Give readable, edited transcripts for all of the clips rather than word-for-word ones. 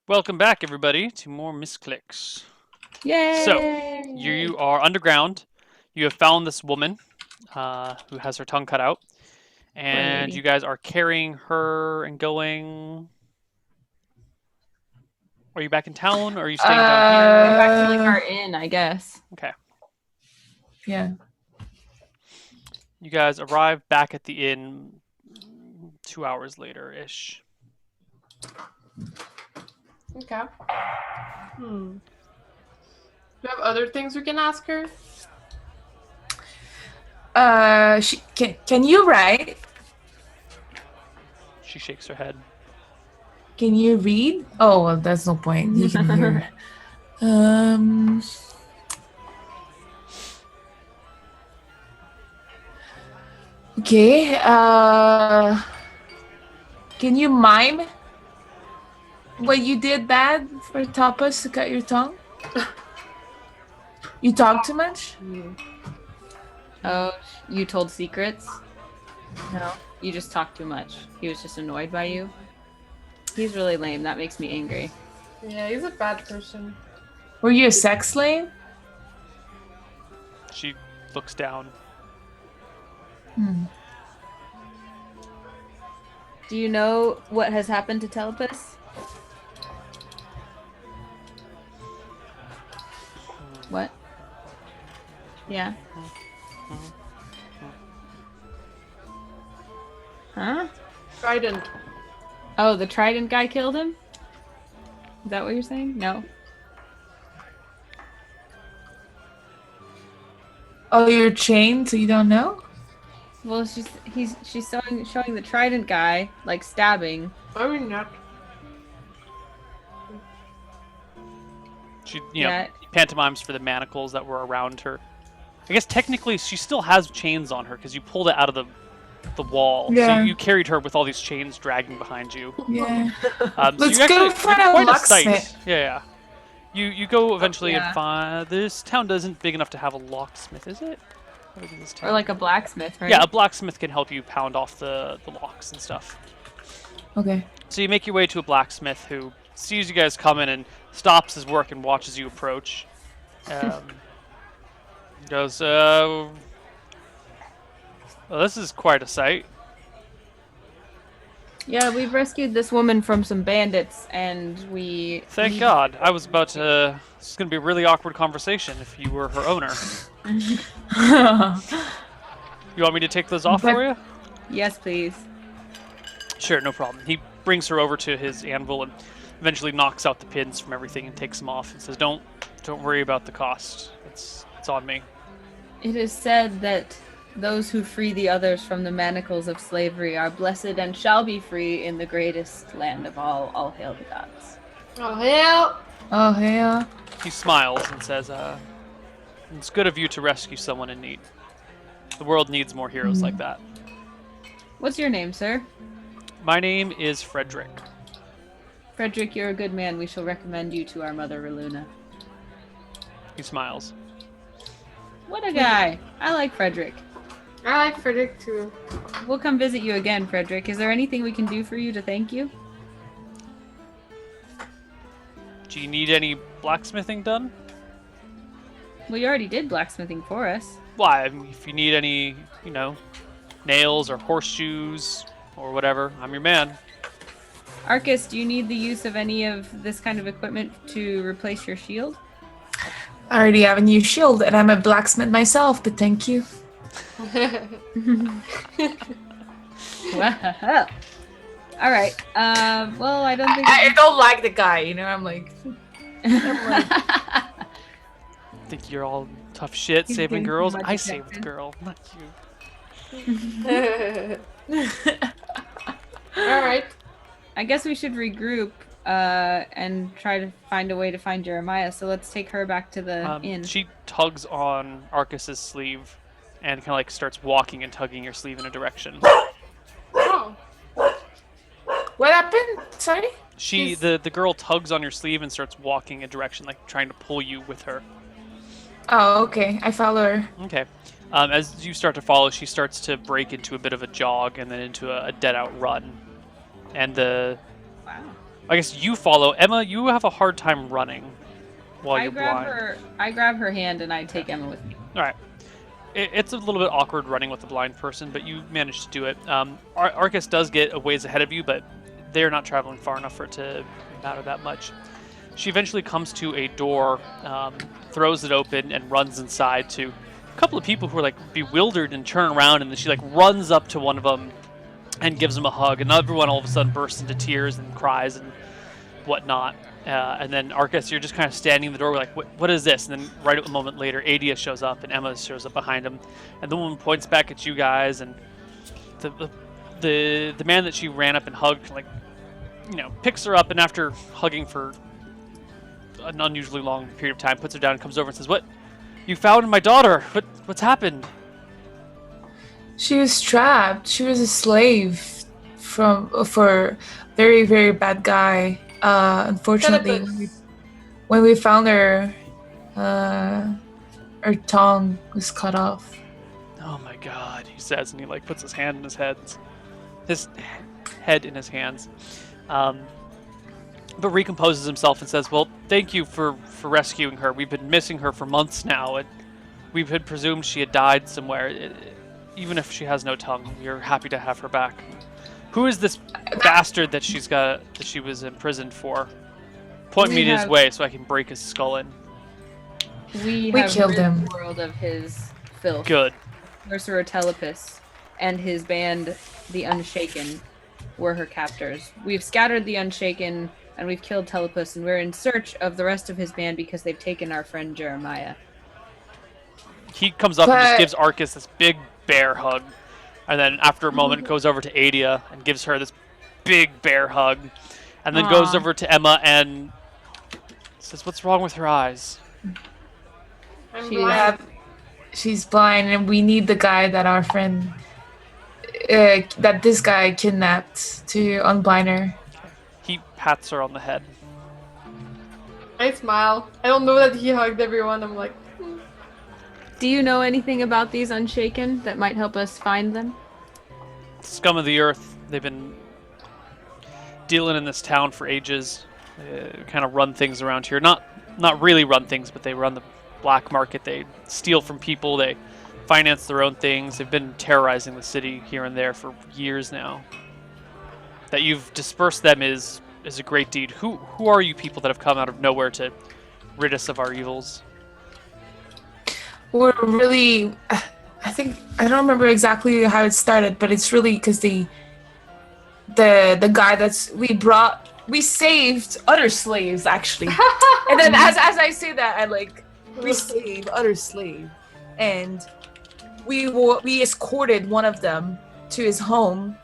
Welcome back, everybody, to more Misscliks. Yay! So, you are underground. You have found this woman who has her tongue cut out, and you guys are carrying her and going. Are you back in town, or are you staying down here? Back to like our inn, I guess. Okay. Yeah. You guys arrive back at the inn 2 hours later-ish. Okay. Do you have other things we can ask her? Can you write? She shakes her head. Can you read? Oh, well, that's no point. You can hear. Okay. Can you mime what you did bad for tapas to cut your tongue? You talk too much? Oh, you told secrets? No, you just talk too much. He was just annoyed by you. He's really lame. That makes me angry. Yeah, he's a bad person. Were you a sex slave? She looks down. Do you know what has happened to Telepus? What? Yeah. Huh? Trident. Oh, the Trident guy killed him? Is that what you're saying? No. Oh, you're chained, so you don't know? Well, she's showing the Trident guy like stabbing. I mean, not. She, you know, pantomimes for the manacles that were around her. I guess technically she still has chains on her because you pulled it out of the wall. Yeah. So you carried her with all these chains dragging behind you. Yeah. Let's go find a locksmith. Yeah. You go eventually yeah. and find this town isn't big enough to have a locksmith, is it? Or like a blacksmith, right? Yeah, a blacksmith can help you pound off the locks and stuff. Okay. So you make your way to a blacksmith who sees you guys coming and stops his work and watches you approach. Goes, well, this is quite a sight. Yeah, we've rescued this woman from some bandits, and we... Thank God. I was about to... This is going to be a really awkward conversation if you were her owner. You want me to take those off for you? Yes, please. Sure, no problem. He brings her over to his anvil and eventually knocks out the pins from everything and takes them off and says, Don't worry about the cost. It's on me. It is said that those who free the others from the manacles of slavery are blessed and shall be free in the greatest land of all. All hail the gods. Oh, hell! Oh, yeah. He smiles and says, it's good of you to rescue someone in need. The world needs more heroes like that. What's your name, sir? My name is Frederick. Frederick, you're a good man. We shall recommend you to our mother, Reluna. He smiles. What a guy. I like Frederick. I like Frederick too. We'll come visit you again, Frederick. Is there anything we can do for you to thank you? Do you need any blacksmithing done? Well, you already did blacksmithing for us. Why? I mean, if you need any, nails or horseshoes or whatever, I'm your man. Arcas, do you need the use of any of this kind of equipment to replace your shield? I already have a new shield, and I'm a blacksmith myself, but thank you. Wow. All right. Well, I don't think... I don't like the guy, I'm like... I think you're all tough shit He's saving getting girls. too much I attention. saved the girl, not you. Alright. I guess we should regroup and try to find a way to find Jeremiah. So let's take her back to the inn. She tugs on Arcas's sleeve and kind of like starts walking and tugging your sleeve in a direction. Oh. What happened? Sorry? The girl tugs on your sleeve and starts walking a direction, like trying to pull you with her. Oh, okay. I follow her. Okay. As you start to follow, she starts to break into a bit of a jog and then into a dead-out run. And Wow. I guess you follow. Emma, you have a hard time running while you're blind. I grab her hand and I take Emma with me. All right. It's a little bit awkward running with a blind person, but you manage to do it. Arcas does get a ways ahead of you, but they're not traveling far enough for it to matter that much. She eventually comes to a door, throws it open, and runs inside to a couple of people who are like bewildered and turn around, and then she like runs up to one of them and gives him a hug, and everyone all of a sudden bursts into tears and cries and whatnot. And then Arcas, you're just kind of standing in the door, like, what is this? And then right a moment later, Adea shows up, and Emma shows up behind him, and the woman points back at you guys, and the man that she ran up and hugged, like, picks her up, and after hugging for an unusually long period of time, puts her down and comes over and says, "What? You found my daughter? What's happened?" She was trapped. She was a slave for very, very bad guy. Unfortunately, when we found her, her tongue was cut off. Oh my God, he says, and he like puts his hand in his head in his hands, but recomposes himself and says, "Well, thank you for rescuing her. We've been missing her for months now, and we had presumed she had died somewhere. Even if she has no tongue, we're happy to have her back. Who is this bastard that she was imprisoned for? Point me to his way so I can break his skull in." We have killed rid him. the world of his filth. Good. Mercer Telepus and his band, the Unshaken, were her captors. We've scattered the Unshaken and we've killed Telepus, and we're in search of the rest of his band because they've taken our friend Jeremiah. He comes up and just gives Arcas this big bear hug, and then after a moment goes over to Adea and gives her this big bear hug, and then goes over to Emma and says, "What's wrong with her eyes?" I'm blind. She's blind, and we need the guy that our friend, that this guy kidnapped to unblind her. He pats her on the head. I smile. I don't know that he hugged everyone. I'm like, Do you know anything about these Unshaken that might help us find them? Scum of the earth. They've been dealing in this town for ages. They kind of run things around here. Not really run things, but they run the black market. They steal from people. They finance their own things. They've been terrorizing the city here and there for years now. That you've dispersed them is a great deed. Who are you people that have come out of nowhere to rid us of our evils? We're really, I don't remember exactly how it started, but it's really because the guy we saved other slaves actually, and then as I say that, we saved other slave, and we escorted one of them to his home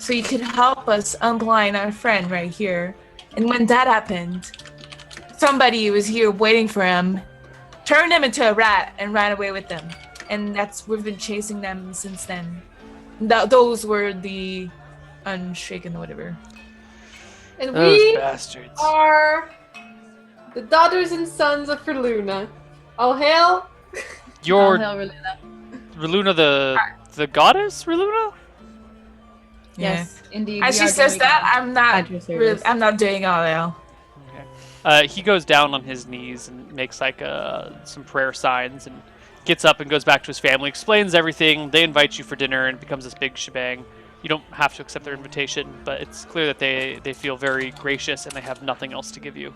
so he could help us unblind our friend right here. And when that happened, somebody was here waiting for him, turned him into a rat, and ran away with them. And we've been chasing them since then. Those were the Unshaken, whatever. and Those we bastards. are the daughters and sons of Reluna. All hail! You're All hail Reluna. Reluna, the goddess Reluna? Yes, indeed. As we she are says that, Demigods. I'm not doing all that. Okay. He goes down on his knees and makes some prayer signs and gets up and goes back to his family, explains everything. They invite you for dinner and it becomes this big shebang. You don't have to accept their invitation, but it's clear that they feel very gracious and they have nothing else to give you.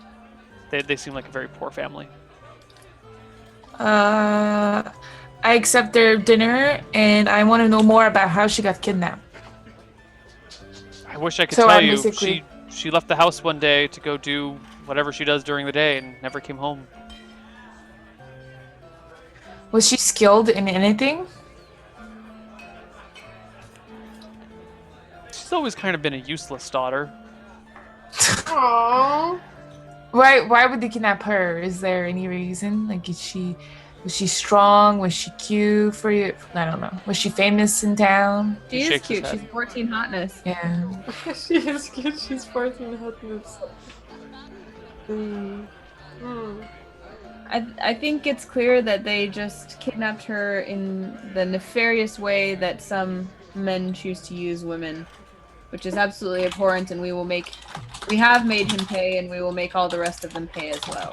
They seem like a very poor family. I accept their dinner, and I want to know more about how she got kidnapped. I wish I could So tell I'm you. basically- She left the house one day to go do whatever she does during the day and never came home. Was she skilled in anything? She's always kind of been a useless daughter. Aww. Why would they kidnap her? Is there any reason? Was she strong? Was she cute for you? I don't know. Was she famous in town? She He is shakes his cute. head. She's 14 hotness. Yeah. She is cute. She's 14 hotness. I think it's clear that they just kidnapped her in the nefarious way that some men choose to use women, which is absolutely abhorrent, and we will make We have made him pay, and we will make all the rest of them pay as well.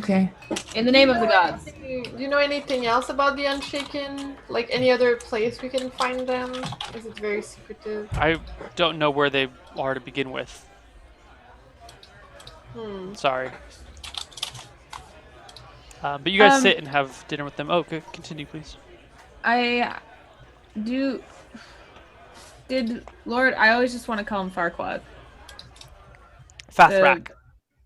Okay. In the name of the gods. Do you know anything else about the Unshaken? Like any other place we can find them? Is it very secretive? I don't know where they are to begin with. Sorry. But you guys sit and have dinner with them. Oh, okay, continue, please. Did Lord? I always just want to call him Farquaad. Fathrak.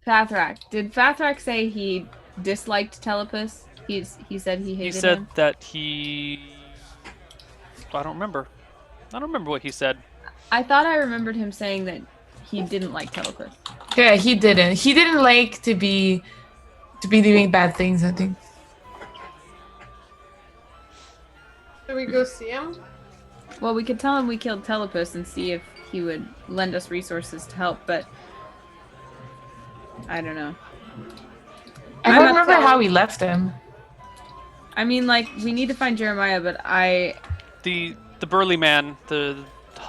Fathrak. Did Fathrak say he disliked Telepus? He said he hated him? He said that he... I don't remember. I don't remember what he said. I thought I remembered him saying that he didn't like Telepus. Yeah, he didn't. He didn't like to be doing bad things, I think. Should we go see him? Well, we could tell him we killed Telepus and see if he would lend us resources to help, but I don't know. I don't remember how we left him. I mean, like, we need to find Jeremiah, but The burly man, the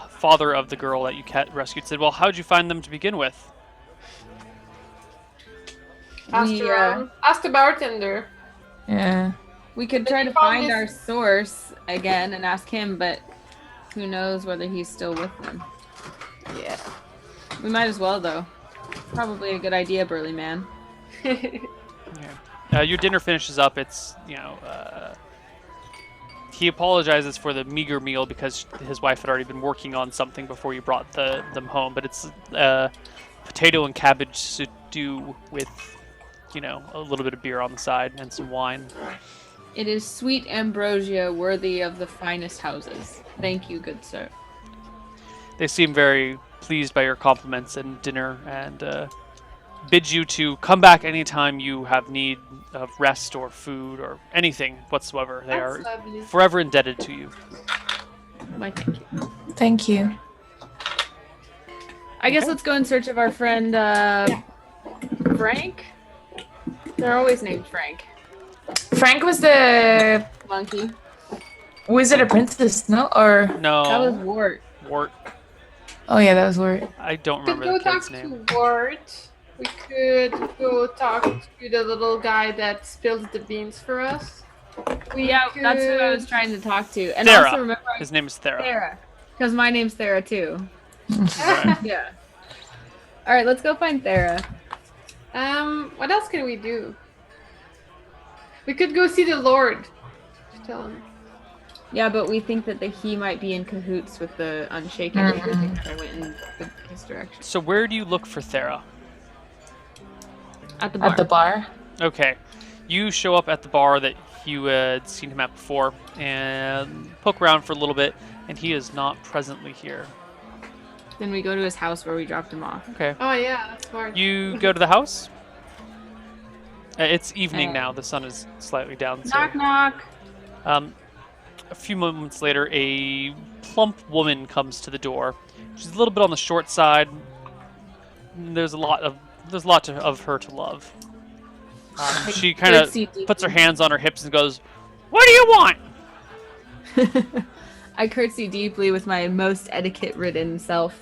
father of the girl that you rescued, said, well, how'd you find them to begin with? Ask the bartender. Yeah. We could try to find our source again and ask him, but who knows whether he's still with them. Yeah. We might as well, though. Probably a good idea, burly man. Yeah. Your dinner finishes up. It's, he apologizes for the meager meal because his wife had already been working on something before you brought them home. But it's potato and cabbage stew with, a little bit of beer on the side and some wine. It is sweet ambrosia worthy of the finest houses. Thank you, good sir. They seem very pleased by your compliments and dinner and bid you to come back anytime you have need of rest or food or anything whatsoever. They are forever indebted to you. Why, thank you. Thank you. I guess let's go in search of our friend, Frank? They're always named Frank. Frank was the Monkey. Wizard or Princess, no? Or No. That was Wart. Wart. oh yeah, that was Wart. I don't We could remember go the talk kid's name. to Wart. We could go talk to the little guy that spilled the beans for us. That's who I was trying to talk to. And Thera. also remember His name is Thera. Thera. Because my name's Thera too. Right. Yeah. Alright, let's go find Thera. What else can we do? We could go see the Lord. Just tell him. Yeah, but we think that he might be in cahoots with the Unshaken. I think I went in his direction. So where do you look for Thera? At the bar. At the bar. Okay. You show up at the bar that you had seen him at before and poke around for a little bit, and he is not presently here. Then we go to his house where we dropped him off. Okay. Oh yeah, that's smart. You go to the house. It's evening now. The sun is slightly down. So, Knock knock. a few moments later, a plump woman comes to the door. She's a little bit on the short side. There's a lot of her to love. She kind of puts her hands on her hips and goes, "What do you want?" I curtsy deeply with my most etiquette-ridden self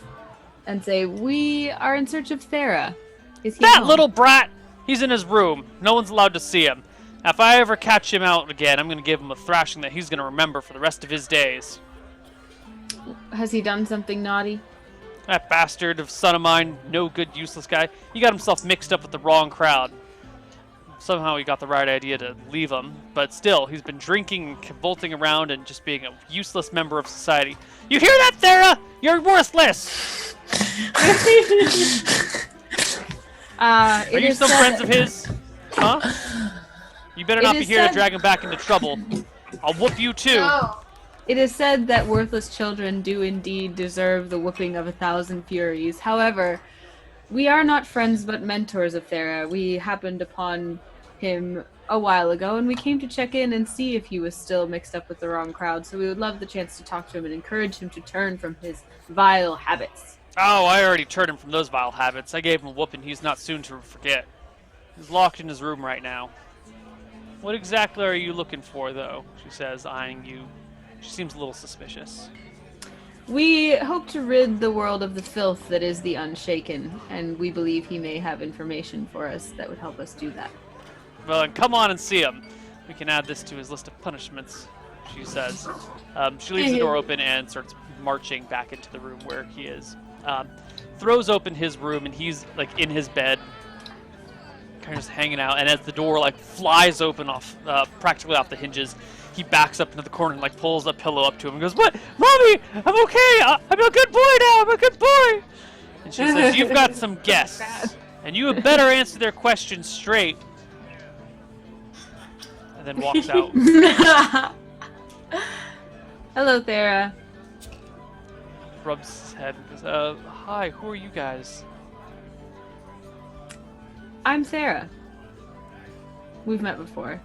and say, "We are in search of Thera. Is he That home?" little brat! He's in his room. No one's allowed to see him. If I ever catch him out again, I'm going to give him a thrashing that he's going to remember for the rest of his days. Has he done something naughty? That bastard of son of mine, no good, useless guy, he got himself mixed up with the wrong crowd. Somehow he got the right idea to leave him, but still, he's been drinking and cavolting around and just being a useless member of society. You hear that, Thera? You're worthless! Are you still friends of his? Huh? You better not be here to drag him back into trouble. I'll whoop you too. No. It is said that worthless children do indeed deserve the whooping of 1,000 furies. However, we are not friends but mentors of Thera. We happened upon him a while ago, and we came to check in and see if he was still mixed up with the wrong crowd, so we would love the chance to talk to him and encourage him to turn from his vile habits. Oh, I already turned him from those vile habits. I gave him a whooping he's not soon to forget. He's locked in his room right now. What exactly are you looking for, though? She says, eyeing you. She seems a little suspicious. We hope to rid the world of the filth that is the Unshaken, and we believe he may have information for us that would help us do that. Well, then come on and see him. We can add this to his list of punishments, she says. She leaves the door open and starts marching back into the room where he is. Throws open his room, and he's like in his bed, kind of just hanging out. And as the door like flies open off, practically off the hinges, he backs up into the corner and like pulls a pillow up to him and goes, "What, Mommy? I'm okay. I'm a good boy now. I'm a good boy." And she says, "You've got some guests, and you had better answer their questions straight." And then walks out. Hello, Thera. Rubs his head and goes, "Hi, who are you guys?" I'm Sarah. We've met before.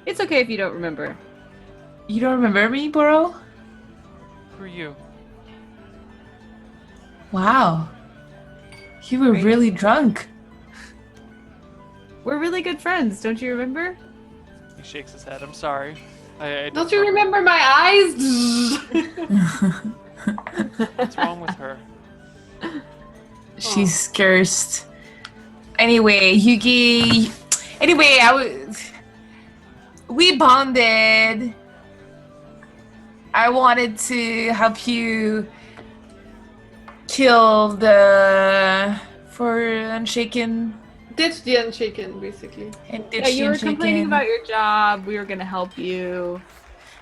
It's okay if you don't remember. You don't remember me, Boro? Who are you? Wow. You were really drunk. We're really good friends, don't you remember? He shakes his head. "I'm sorry. I Don't you remember my eyes? What's wrong with her?" She's cursed. Anyway, Yugi. Anyway, we bonded. I wanted to help you kill for Unshaken. Ditch the Unshaken, basically. And ditch Yeah, you the were complaining Unshaken. about your job. We were gonna help you.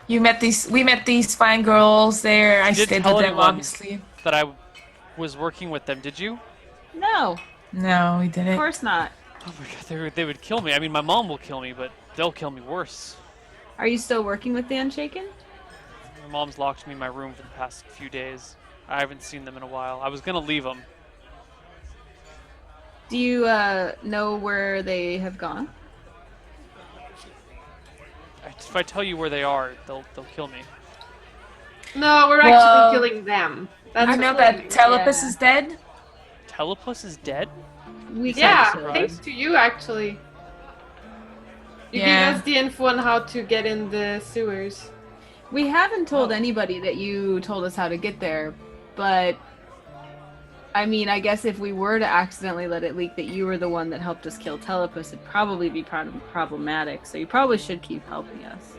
We met these fine girls there. I You didn't stayed tell with them, anyone obviously. that I was working with them, did you? No, No, we of didn't. course not. Oh my god, they would kill me. I mean, my mom will kill me, but they'll kill me worse. Are you still working with the Unshaken? My mom's locked me in my room for the past few days. I haven't seen them in a while. I was gonna leave them. Do you know where they have gone? If I tell you where they are, they'll kill me. No, we're Well, actually killing them. That's I know the that thing. Telepus Yeah. is dead. Telepus is dead? We Yeah, can't thanks to you, actually. You Yeah. gave us the info on how to get in the sewers. We haven't told anybody that you told us how to get there, but I mean, I guess if we were to accidentally let it leak that you were the one that helped us kill Telepus, it'd probably be problematic. So you probably should keep helping us.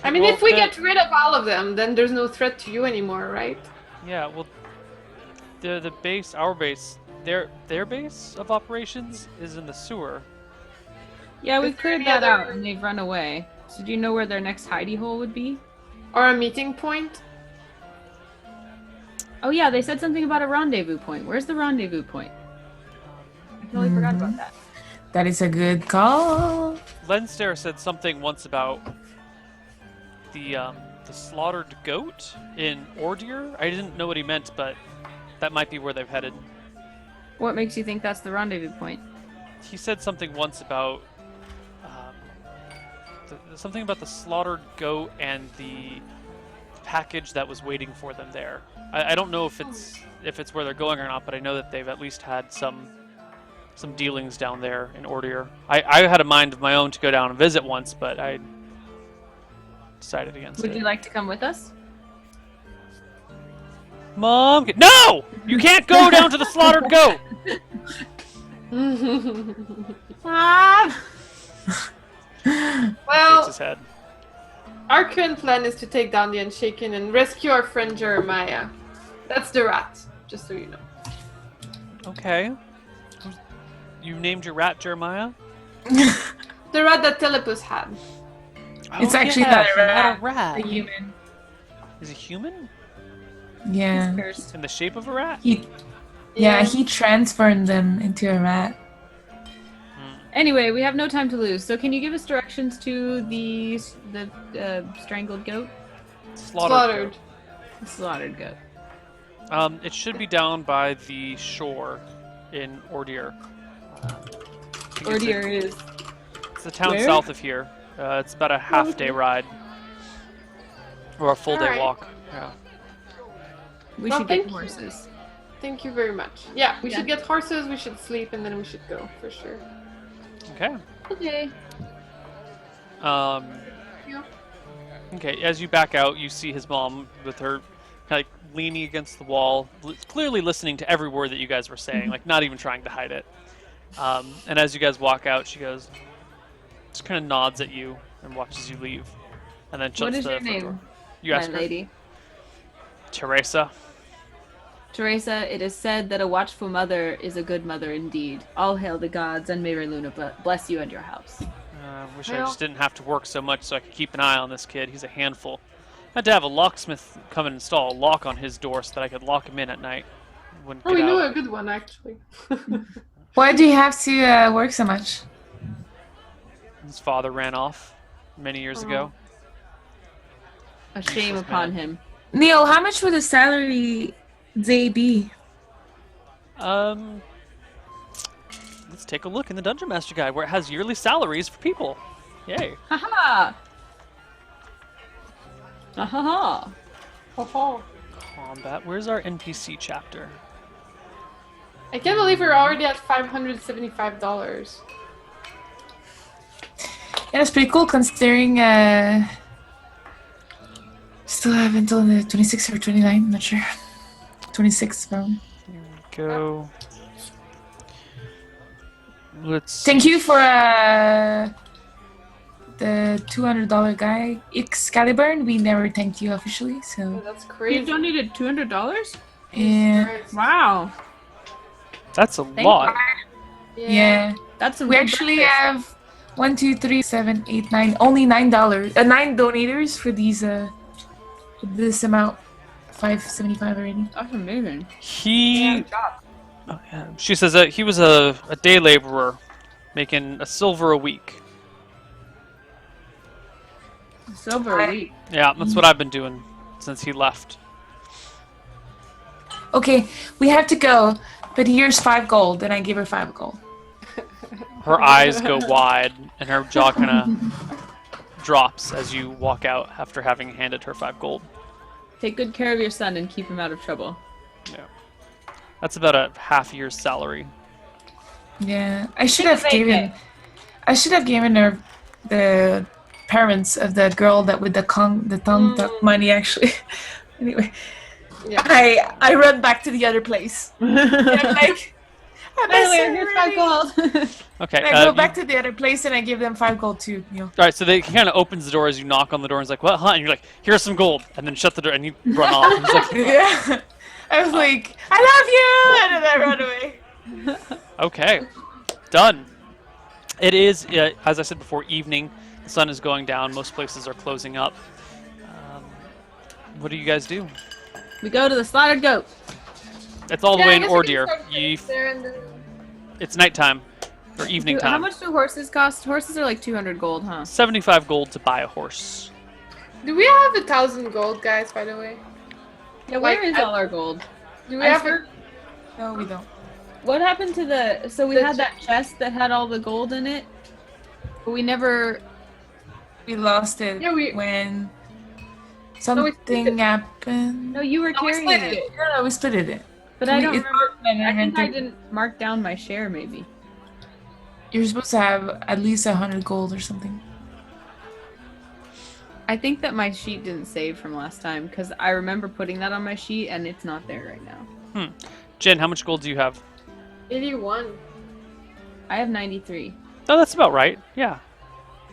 I mean, Well, if we the- get rid of all of them, then there's no threat to you anymore, right? Yeah, well, the base, our base, their base of operations is in the sewer. Yeah, Is we've there cleared any that other- out and they've run away. So do you know where their next hidey hole would be? Or a meeting point? Oh yeah, they said something about a rendezvous point. Where's the rendezvous point? I totally forgot about that. That is a good call. Lenster said something once about the slaughtered goat in Ordeer. I didn't know what he meant, but that might be where they've headed. What makes you think that's the rendezvous point? He said something once about something about the slaughtered goat and the package that was waiting for them there. I don't know if it's where they're going or not, but I know that they've at least had some dealings down there in Ordeer. I had a mind of my own to go down and visit once, but I decided against Would it. you like to come with us? Mom, no! You can't go down to the slaughtered goat. Ah! Shakes Well, his head. our current plan is to take down the Unshaken and rescue our friend Jeremiah. That's the rat, just so you know. Okay. You named your rat Jeremiah? The rat that Telepus had. It's Oh, actually yeah, not a he's rat. rat. A human. Is he human? Yeah. Cursed. In the shape of a rat? Yeah, he transformed them into a rat. Anyway, we have no time to lose. So can you give us directions to the strangled goat? Slaughtered. The slaughtered goat. It should be down by the shore in Ordeer. Ordeer is. It's the town Where? south of here. It's about a half-day ride. Or a full-day Alright. walk. Yeah. We Well, should thank get you. horses. Thank you very much. Yeah, we Yeah. should get horses, we should sleep, and then we should go, for sure. Okay. Okay. Yeah. Okay, as you back out, you see his mom with her kind of leaning against the wall, clearly listening to every word that you guys were saying, like not even trying to hide it. And as you guys walk out, she goes, just kind of nods at you and watches you leave, and then shuts What is the your front name, door. You my ask her, lady? Teresa. Teresa, it is said that a watchful mother is a good mother indeed. All hail the gods, and may Luna bless you and your house. Wish I just didn't have to work so much so I could keep an eye on this kid. He's a handful. I had to have a locksmith come and install a lock on his door so that I could lock him in at night. Wouldn't Oh, get we know out. a good one actually. Why do you have to work so much? His father ran off many years ago. A shame Useless upon man. him. Neil, how much would a salary they be? Let's take a look in the Dungeon Master Guide where it has yearly salaries for people. Yay. Haha! Ahaha! Oh, Combat. Where's our NPC chapter? I can't believe we're already at $575. Yeah, that's pretty cool considering still have until the 26th or 29th, I'm not sure. 26th probably. Here we go. Let's Thank you for the $200 guy, Excalibur. We never thanked you officially, Oh, so that's You crazy. donated $200? yeah. Christ. Wow. That's a Thank lot. Yeah. That's some We good actually breakfast. have 1, 2, 3, 7, 8, 9. Only $9. 9 donators for these this amount. 575 already. That's amazing. He. Oh, yeah. She says that he was a day laborer, making a silver a week. Silver a week. Yeah, that's what I've been doing since he left. Okay, we have to go, but here's 5 gold, and I give her 5 gold. Her eyes go wide, and her jaw kind of drops as you walk out after having handed her 5 gold. Take good care of your son and keep him out of trouble. Yeah, that's about a half year's salary. Yeah, I should have given her the parents of the girl that with the tongue tuck money actually. Anyway, Yeah. I run back to the other place. I'm like, Here's 5 gold. Okay. I go back to the other place and I give them 5 gold too. You know. All right, so he kind of opens the door as you knock on the door and he's like, "What, huh?" And you're like, "Here's some gold," and then shut the door and you run off. And he's like, Yeah, I was like, I love you, and then I run away. "Okay, done." It is, as I said before, evening. The sun is going down. Most places are closing up. What do you guys do? We go to the slaughtered goat. It's all the Yeah, way I in guess we can Ordeer. start there and then- It's nighttime or evening time. How much do horses cost? Horses are like 200 gold, huh? 75 gold to buy a horse. Do we have 1,000 gold, guys, by the way? Yeah, where Like, is all our gold? Do we I have swear- No, we don't. What happened to the... So we The had that chest that had all the gold in it, but we never... We lost it Yeah, we- when we split something it. happened. No, you were No, we carrying split it. it. No, we split it. But I don't It's remember... not in I think I inventory. didn't mark down my share, maybe. You're supposed to have at least 100 gold or something. I think that my sheet didn't save from last time, because I remember putting that on my sheet, and it's not there right now. Jen, how much gold do you have? 81? I have 93. Oh, that's about right. Yeah.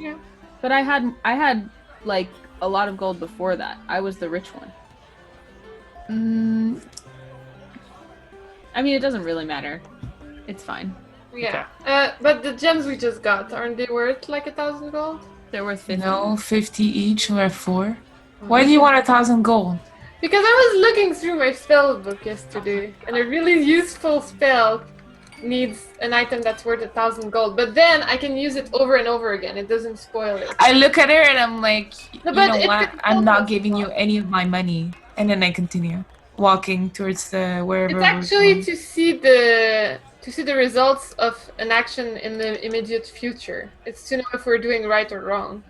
Yeah. But I had like a lot of gold before that. I was the rich one. I mean, it doesn't really matter. It's fine. Yeah. But the gems we just got, aren't they worth like 1,000 gold? They're worth 50. No, 50 each. We have 4. Why do you want 1,000 gold? Because I was looking through my spell book yesterday, and a really useful spell needs an item that's worth 1,000 gold. But then I can use it over and over again. It doesn't spoil it. I look at her and I'm like, No, you but know it what? can I'm help not us giving a you lot. any of my money. And then I continue walking towards the wherever. It's we're actually going. to see the results of an action in the immediate future. It's to know if we're doing right or wrong.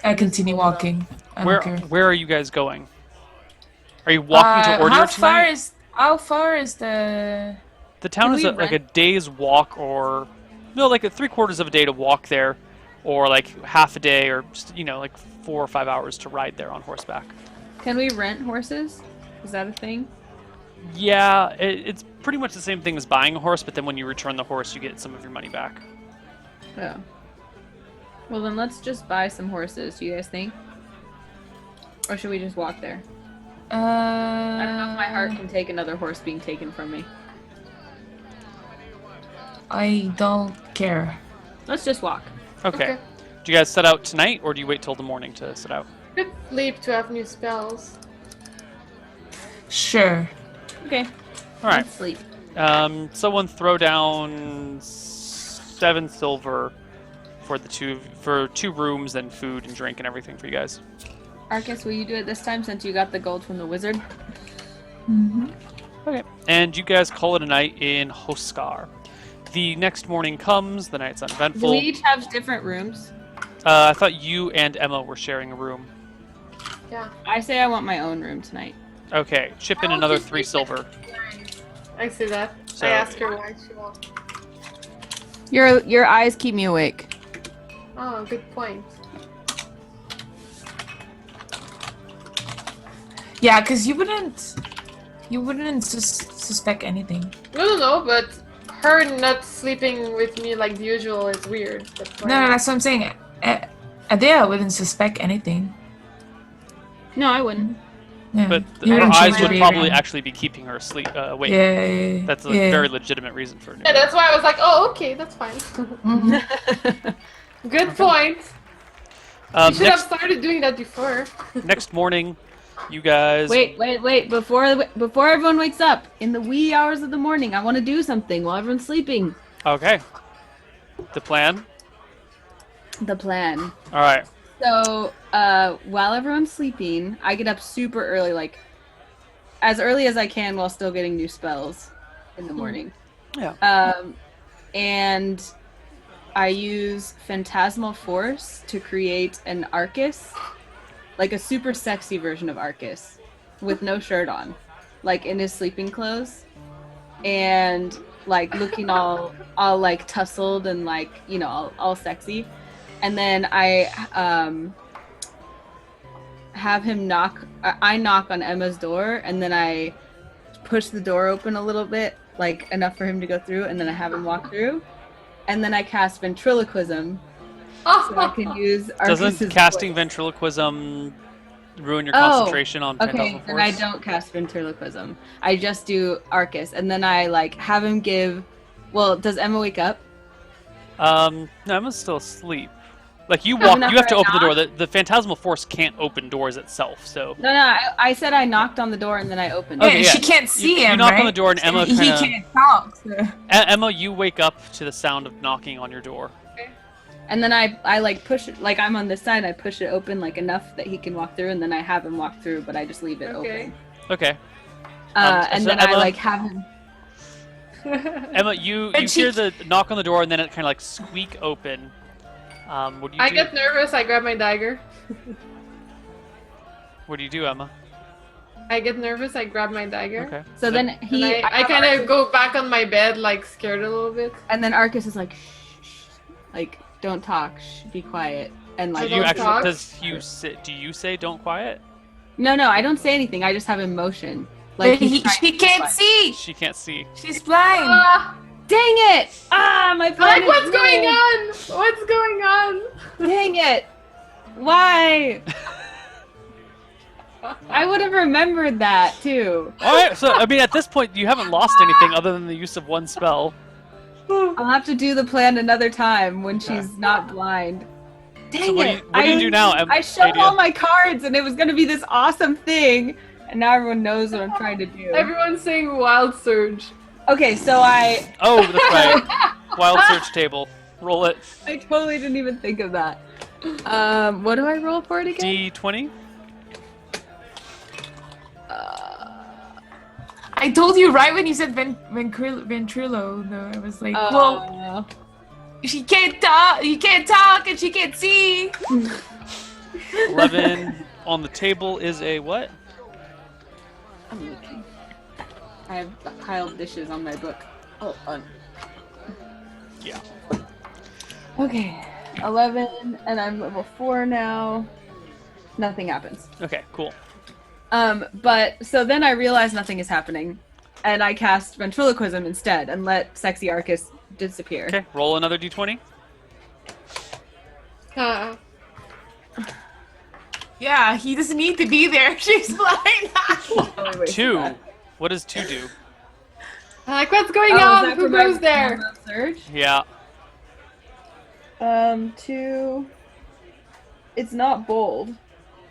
I continue walking. I don't care. Where are you guys going? Are you walking to Ordeer tonight? How far is the? The town Can is we like a day's walk, or no, like a 3/4 of a day to walk there, or like half a day, or just, like 4 or 5 hours to ride there on horseback. Can we rent horses? Is that a thing? Yeah, it's pretty much the same thing as buying a horse, but then when you return the horse, you get some of your money back. Oh. Well, then let's just buy some horses, do you guys think? Or should we just walk there? I don't know if my heart can take another horse being taken from me. I don't care. Let's just walk. Okay. Do you guys set out tonight, or do you wait till the morning to set out? Good sleep to have new spells. Sure. Okay. All right. Let's sleep. Someone throw down 7 silver for two rooms and food and drink and everything for you guys. Arcas, will you do it this time since you got the gold from the wizard? Mm-hmm. Okay. And you guys call it a night in Hoskar. The next morning comes. The night's uneventful. Do we each have different rooms? I thought you and Emma were sharing a room. Yeah. I say I want my own room tonight. Okay. Chip in another 3 silver. I see that. So- I asked her why she won't. Your eyes keep me awake. Oh, good point. Yeah, because you wouldn't suspect anything. No, but her not sleeping with me like the usual is weird. That's why. No, that's what I'm saying. Adea wouldn't suspect anything. No, I wouldn't. Yeah. But You her wouldn't eyes change would your probably behavior. actually be keeping her awake. Yeah. That's a yeah. very legitimate reason for it. Yeah, that's why I was like, oh, okay, that's fine. Mhm. Good point. You should have Next, started doing that before. next morning, you guys. Wait. Before everyone wakes up, in the wee hours of the morning, I want to do something while everyone's sleeping. Okay. The plan. The plan. All right. So, while everyone's sleeping, I get up super early, like as early as I can while still getting new spells in the morning. Yeah. And I use Phantasmal Force to create an Arcas, like a super sexy version of Arcas, with no shirt on, like in his sleeping clothes, and like looking all like tussled and like, you know, all sexy. And then I have him knock. I knock on Emma's door, and then I push the door open a little bit, like enough for him to go through, and then I have him walk through. And then I cast Ventriloquism, so I can use Arcas's Doesn't casting voice. ventriloquism ruin your Oh, concentration on Okay, Phantasmal then I Force? don't cast Ventriloquism. I just do Arcas, and then I like have him give. Well, does Emma wake up? No, Emma's still asleep. Like you Oh, walk, not you have to right open the now? door. The Phantasmal Force can't open doors itself. So No. I said I knocked on the door and then I opened. Yeah, it. Okay, yeah. she can't see you him, knock right? on the door and Emma he kinda- can't talk. So. Emma, you wake up to the sound of knocking on your door. And then I like push it, like I'm on this side. I push it open like enough that he can walk through, and then I have him walk through, but I just leave it Okay. open. Okay. And so then I Emma- like have him. Emma, you And she- hear the knock on the door and then it kind of like squeak open. What do you I do? get nervous, I grab my dagger. What do you do, Emma? I get nervous, I grab my dagger. Okay. So then And he, I have kind of Arcas- go back on my bed, like scared a little bit. and then Arcas is like, shh, like don't talk, shh, be quiet, and So like Do you don't actually? talk? Do you say don't quiet? no, I don't say anything. I just have him motion. But Like he's trying she to be can't quiet. see. She can't see. She's blind. Ah, Dang it! Ah, my plan like, is what's going ruined. on? What's going on? Dang it! Why? I would have remembered that too. All right. So I mean, at this point, you haven't lost anything other than the use of one spell. I'll have to do the plan another time when she's not blind. Dang So what it! do you do now, I showed Adea? all my cards and it was gonna be this awesome thing, and now everyone knows what I'm trying to do. Everyone's saying wild surge. Okay, so I Oh, that's right. Wild search table. Roll it. totally didn't even think of that. What do I roll for it again? D20. I told you right when you said ventrilo, though. I was like, well, she can't talk. You can't talk, and she can't see. 11 on the table is a what? I'm looking. I have a pile of dishes on my book. Oh, fun. Yeah. Okay, 11, and I'm level 4 now. Nothing happens. Okay, cool. But so then I realize nothing is happening, and I cast ventriloquism instead and let sexy Arcas disappear. Okay, roll another d20. Yeah, he doesn't need to be there. She's blind. Totally wasted 2. that. What does 2 do? Like, what's going Oh, is on? that Who for my goes there? wild surge? Yeah. 2. It's not bold.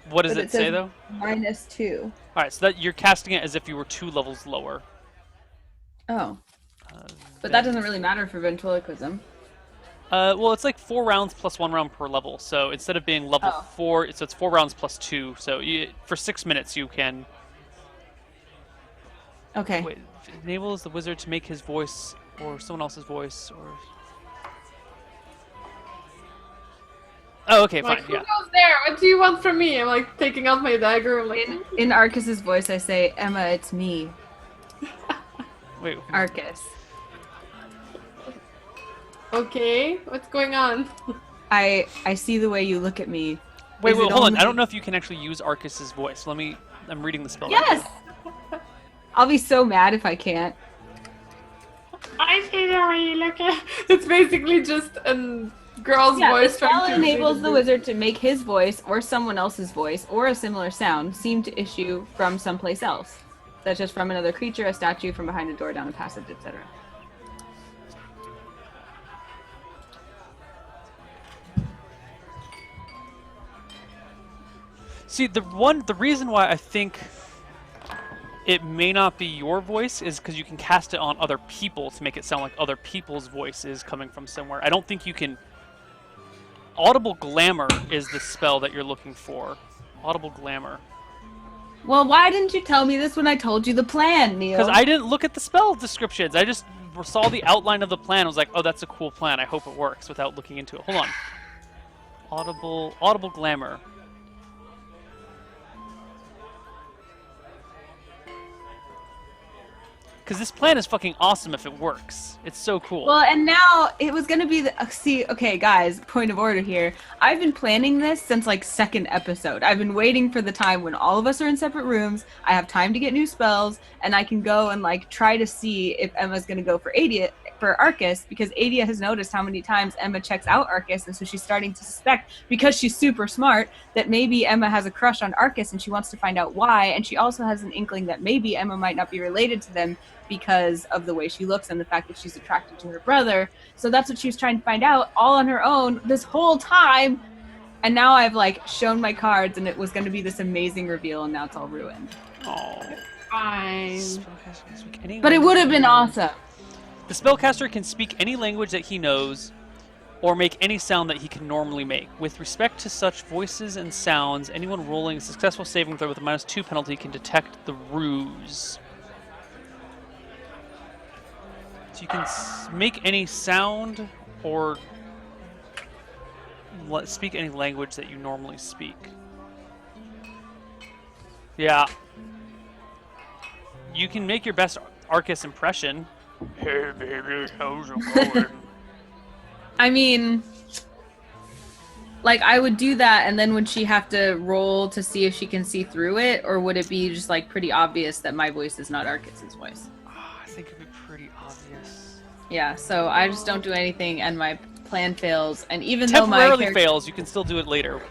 What does But it say says though? -2. All right, so that you're casting it as if you were 2 levels lower. Oh. But that doesn't really matter for ventriloquism. Well, it's like 4 rounds plus 1 round per level. So instead of being level 4, it's 4 rounds plus 2. So for 6 minutes you can. Okay. Wait, it enables the wizard to make his voice or someone else's voice or. Oh, okay, Like, fine. who Yeah. goes there? What do you want from me? I'm like taking out my dagger. I'm like, In Arcas's voice, I say, Emma, it's me, Wait. Arcas. okay, what's going on? I see the way you look at me. Wait, Is it hold on. only- I don't know if you can actually use Arcas's voice. I'm reading the spell. Yes! I'll be so mad if I can't. I see the way you look at. It's basically just a girl's Yeah, the voice spell trying to enables the wizard to make his voice or someone else's voice or a similar sound seem to issue from someplace else, such as from another creature, a statue, from behind a door, down a passage, etc. See, the reason why I think it may not be your voice is because you can cast it on other people to make it sound like other people's voice is coming from somewhere. I don't think you can. Audible Glamour is the spell that you're looking for. Audible Glamour. Well, why didn't you tell me this when I told you the plan, Neil? Because I didn't look at the spell descriptions. I just saw the outline of the plan. I was like, oh, that's a cool plan. I hope it works without looking into it. Hold on. Audible Glamour. Because this plan is fucking awesome if it works. It's so cool. Well, and now it was gonna be the see. Okay, guys, point of order here. I've been planning this since like second episode. I've been waiting for the time when all of us are in separate rooms. I have time to get new spells, and I can go and like try to see if Emma's gonna go for Adea for Arcas, because Adea has noticed how many times Emma checks out Arcas, and so she's starting to suspect, because she's super smart, that maybe Emma has a crush on Arcas and she wants to find out why. And she also has an inkling that maybe Emma might not be related to them because of the way she looks and the fact that she's attracted to her brother. So that's what she was trying to find out all on her own this whole time. And now I've like shown my cards, and it was going to be this amazing reveal, and now it's all ruined. Oh. Fine. But it would have been awesome. The spellcaster can speak any language that he knows or make any sound that he can normally make. With respect to such voices and sounds, anyone rolling a successful saving throw with a -2 penalty can detect the ruse. So you can make any sound or speak any language that you normally speak. Yeah. You can make your best Arcas impression. Hey baby, how's it going? I mean, like, I would do that, and then would she have to roll to see if she can see through it, or would it be just like pretty obvious that my voice is not Arcas's voice? I think it'd be pretty obvious. Yeah, so I just don't do anything, and my plan fails. And even though my Temporarily character fails, you can still do it later.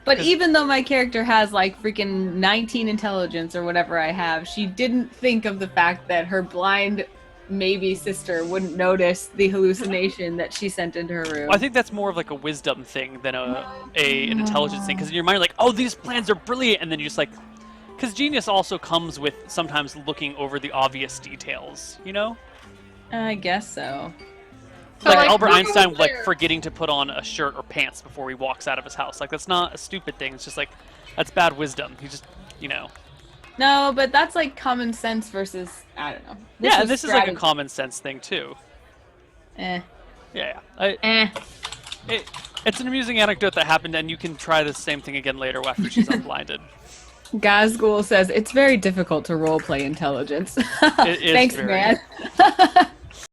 But even though my character has like freaking 19 intelligence or whatever I have, she didn't think of the fact that her blind maybe sister wouldn't notice the hallucination that she sent into her room. Well, I think that's more of like a wisdom thing than an intelligence thing, because in your mind you're like, oh, these plans are brilliant, and then you just like, because genius also comes with sometimes looking over the obvious details, you know? I guess so. So, Like like, Albert who Einstein, was like there? forgetting to put on a shirt or pants before he walks out of his house. Like that's not a stupid thing. It's just like that's bad wisdom. He just, you know. No, but that's like common sense versus, I don't know. Yeah, was and this is like a strategy. common sense thing too. Eh. Yeah. It's an amusing anecdote that happened, and you can try the same thing again later after she's unblinded. Gazgul says, it's very difficult to roleplay intelligence. It is Thanks, very. man.